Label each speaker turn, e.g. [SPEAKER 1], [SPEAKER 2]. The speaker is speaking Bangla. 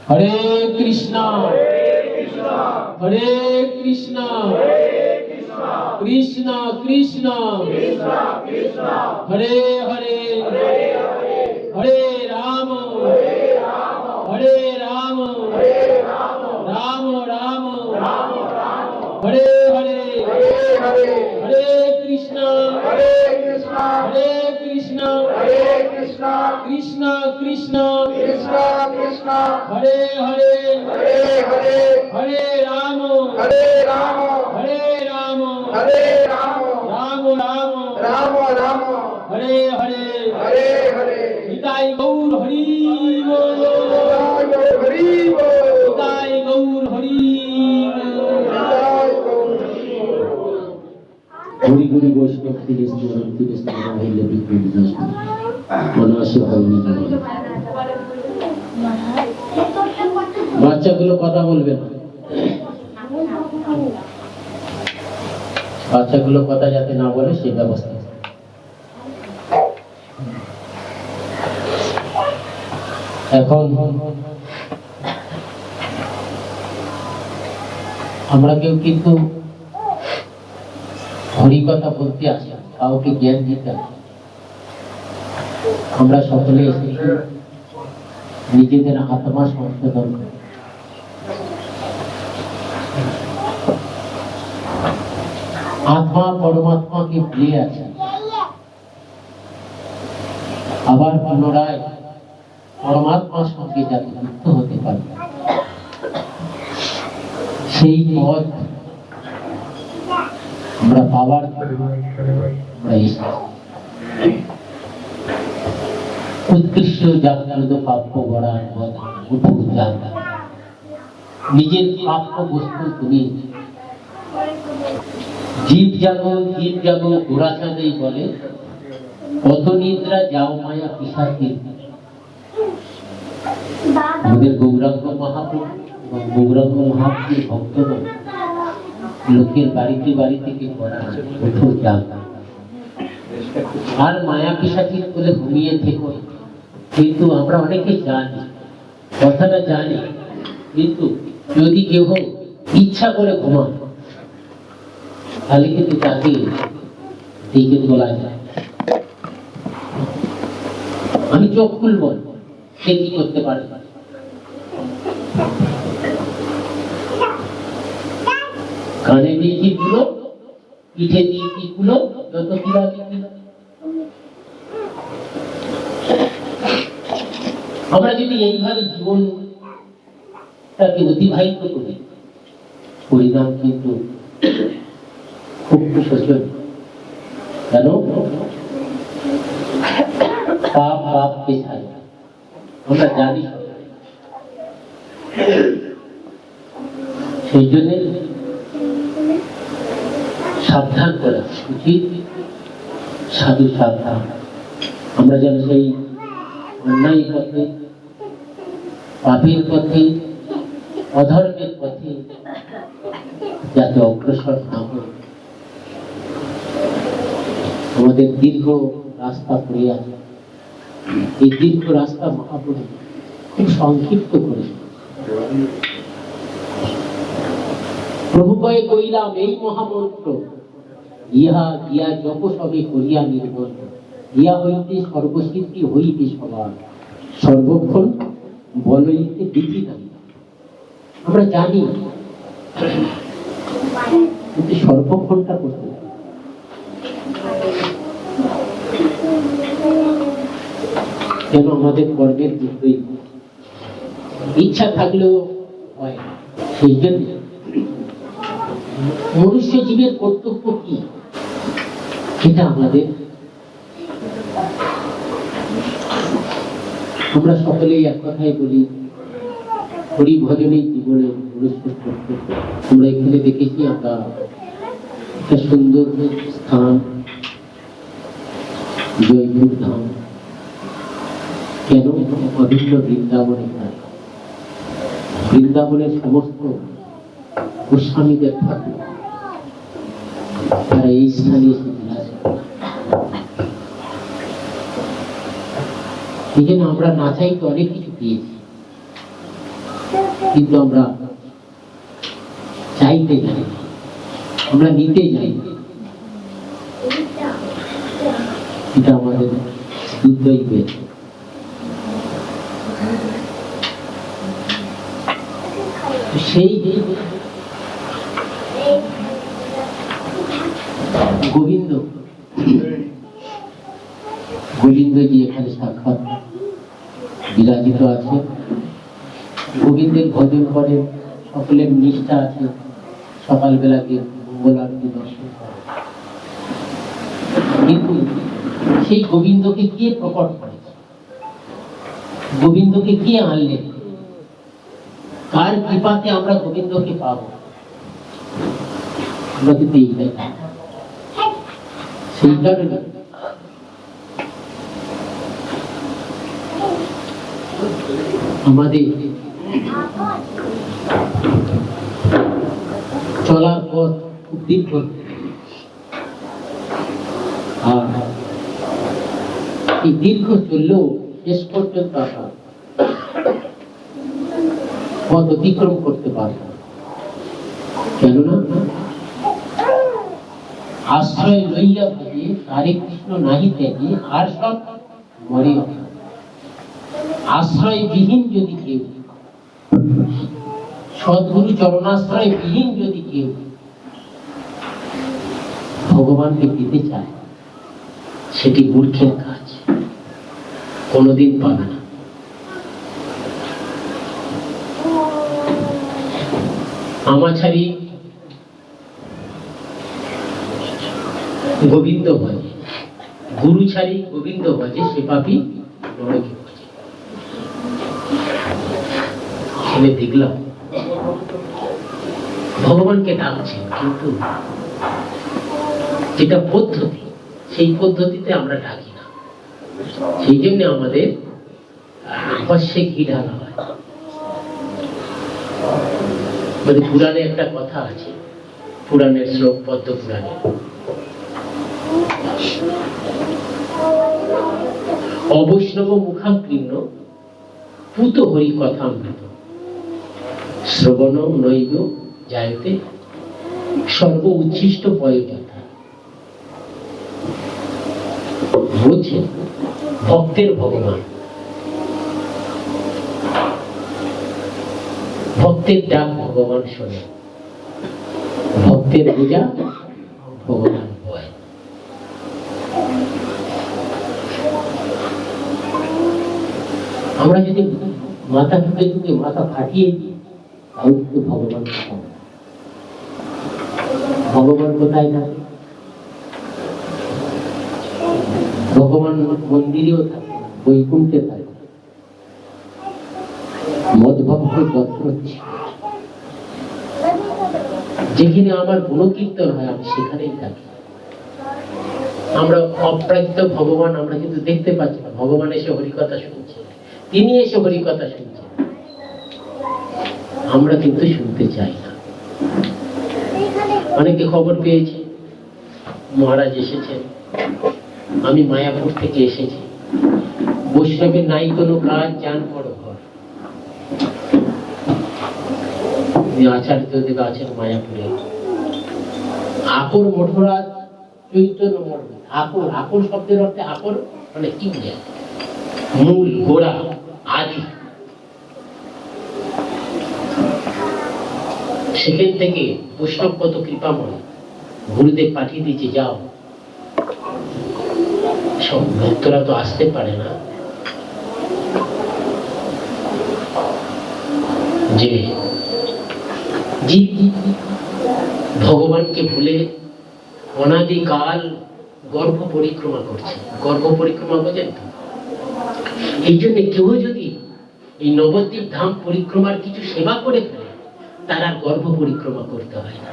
[SPEAKER 1] হরে কৃষ্ণ হরে কৃষ্ণ কৃষ্ণ কৃষ্ণ হরে হরে হরে রাম হরে রাম রাম রাম হরে হরে হরে কৃষ্ণ হরে কৃষ্ণ কৃষ্ণ কৃষ্ণ হরে হরে হরে রাম হরে রাম রাম রাম হরে হরে নিতাই গৌর হরি বল নিতাই গৌর হরি হরি হরি বৈষ্ণব বাচ্চাগুলো কথা বলবে না, বাচ্চাগুলো কথা যাতে না বলে সেই ব্যবস্থা। এখন আমরা কেউ কিন্তু হরি কথা বলতে আসি, কাউকে জ্ঞান দিতে আসি। আমরা সকলে এসেছি নিজেদের আত্মা সংশোধন করে। আত্মা পরমাত্মাকে ভুলে আছে, আবার পুনরায় পরমাত্মার সঙ্গে যাতে যুক্ত হতে পারে সেই পথ আমরা পাওয়ার উৎকৃষ্ট জাগ্রত প্রাপ্য গড়ার নিজের প্রাপ্য বস্তু তুমি জীব জাগো ঘোড়াচাঁদেই বলে কত নিদ্রা যাও মায়া পিশাচের। আমাদের গৌরাঙ্গ মহাপ্রভু এবং গৌরাঙ্গ মহাপ্রভুর ভক্তগণ লোকের বাড়িতে বাড়ি থেকে পড়া কোথাও জানতাম আর মায়া পিশাচির বলে ঘুমিয়ে থেকো। কিন্তু আমরা অনেকে জানি, কথাটা জানি, কিন্তু যদি কেউ ইচ্ছা করে ঘুমান তাহলে কিন্তু তাকে দিকে বলা যায় আমি চোখ খুলব, সে কি করতে পারে? কানে দিয়ে কি গুলো, পিঠে দিয়ে কি গুলো, যত কিরা আমরা যদি এইভাবে জীবনটাকে অতিবাহিত করি, পরিণাম কিন্তু খুব শোচনীয়। কেন? পাপ পাপকে ছাড়ে, আমরা জানি। সেই জন্য সাবধান করা উচিত, সাধু সাবধান। আমরা যেন সেই অন্যায় পথে, পাপের পথে, অধর্মের পথে যাতে অগ্রসর না হয়। আমাদের দীর্ঘ রাস্তা পড়ে আছে, এই দীর্ঘ রাস্তা মহাপ্রভু খুব সংক্ষিপ্ত করে প্রভু কয়ে কইলাম এই মহামন্ত্র, ইহা গিয়া জপ সবে করিয়া নির্বল, ইহা হইতে সর্বসিদ্ধি হইতে সবার, সর্বক্ষণ বলইতে দিতি না। আমরা জানি কিন্তু সর্বক্ষণটা করতে হবে। কেন? আমাদের কর্মের বিপরীত, ইচ্ছা থাকলেও হয়। সেই জন্য মনুষ্য জীবের কর্তব্য কি সেটা আমাদের, আমরা সকলেই এক কথাই বলি, হরি ভজনের জীবনে মনুষ্যের কর্তব্য। আমরা এখানে দেখেছি আমরা একটা সুন্দর স্থান জয়পুর ধাম। কেন? অভিন্ন বৃন্দাবনে, বৃন্দাবনের সমস্ত গোস্বামীদের থাকে, তারা এই স্থানে এসে বিলাস করে। এই জন্য আমরা না চাইতে অনেক কিছু পেয়েছি, কিন্তু আমরা চাইতে যাই, আমরা নিতে যাই, এটা আমাদের দুর্দৈবের। সেই গোবিন্দ গোবিন্দজি এখানে সাক্ষাৎ বিরাজিত আছে। গোবিন্দের ভজন করে সকলের নিষ্ঠা আছে, সকালবেলা গিয়ে মঙ্গল আরতি দর্শন করে। কিন্তু সেই গোবিন্দকে কে প্রকট করেছে? গোবিন্দকে কে আনলেন? কার কৃপাতে আমরা গোবিন্দকে পাবো? আমরা কিন্তু এইটাই, সেই কারণে আমাদের চলার পথ খুব দীর্ঘ, আর এই দীর্ঘ চললেও শেষ পর্যন্ত আমরা পথ অতিক্রম করতে পারব। কেননা আশ্রয় লইয়া ভাবে হরে কৃষ্ণ নাহি ত্যাগে, আর সব মরে। আশ্রয় বিহীন যদি কেউ, সদ্গুরু চরণাশ্রয় বিহীন যদি কেউ ভগবানকে পেতে চায়, সেটি মূর্খের কাজ, কোনোদিন পাবে না। আমাছাড়ি গোবিন্দ ভজে, গুরু ছাড়ি গোবিন্দ ভজে, সে পাপী নরকে ভজে। এখানে দেখলাম ভগবানকে ডাকছেন, কিন্তু যেটা পদ্ধতি, সেই পদ্ধতিতে আমরা ডাকি না। সেই জন্য আমাদের অবশ্যই ঘি ঢালা হয়। মানে পুরাণে একটা কথা আছে, পুরাণের শ্লোক, পদ্ম পুরাণে, অবৈষ্ণব মুখাকৃণ্য পুত হরি কথামৃত, শ্রবণ নৈব জায়তে সর্ব উচ্ছিষ্ট পয়তা। বলছেন ভক্তের ভগবান, ভক্তের ডাক ভগবান শোনে, ভক্তের পূজা ভগবান হয়। আমরা যদি মাথা ঢুকে ঢুকে মাথা ফাটিয়ে দিই, তাহলে কিন্তু ভগবান ভগবান কোথায় থাকে? ভগবান মন্দিরেও থাকে, বৈকুণ্ঠে থাকে। মদভক্ত যত্র যেখানে আমার গুণকীর্তন হয়, আমি সেখানেই থাকি। আমরা অপ্রাকৃত ভগবান আমরা কিন্তু দেখতে পাচ্ছি না। ভগবান এসে হরিকথা শুনছে, তিনি এসে হরিকথা শুনছেন, আমরা কিন্তু শুনতে চাই না। অনেকে খবর পেয়েছে মহারাজ এসেছেন, আমি মায়াপুর থেকে এসেছি, বৈষ্ণবের নাই কোনো কাজ, যান বড় ঘর। আচার্য দেব আছেন মায়াপুরে, আকর মঠরাজ চৈতন্য মঠ। আকর, আকর শব্দের অর্থে আকর মানে কি বোঝায়? মূল, গোড়া, আদি। সেখান থেকে বৈষ্ণব কত কৃপাময়, গুরুদেব পাঠিয়ে দিয়েছে, যাও। সব ভক্তরা তো আসতে পারে না, যে ভগবানকে ভুলে অনাদিকাল গর্ভ পরিক্রমা করছে। গর্ভ পরিক্রমা বোঝেন তো? এই জন্য কেউ যদি এই নবদ্বীপ ধাম পরিক্রমার কিছু সেবা করে ফেলে, তার আর গর্ভ পরিক্রমা করতে হয় না।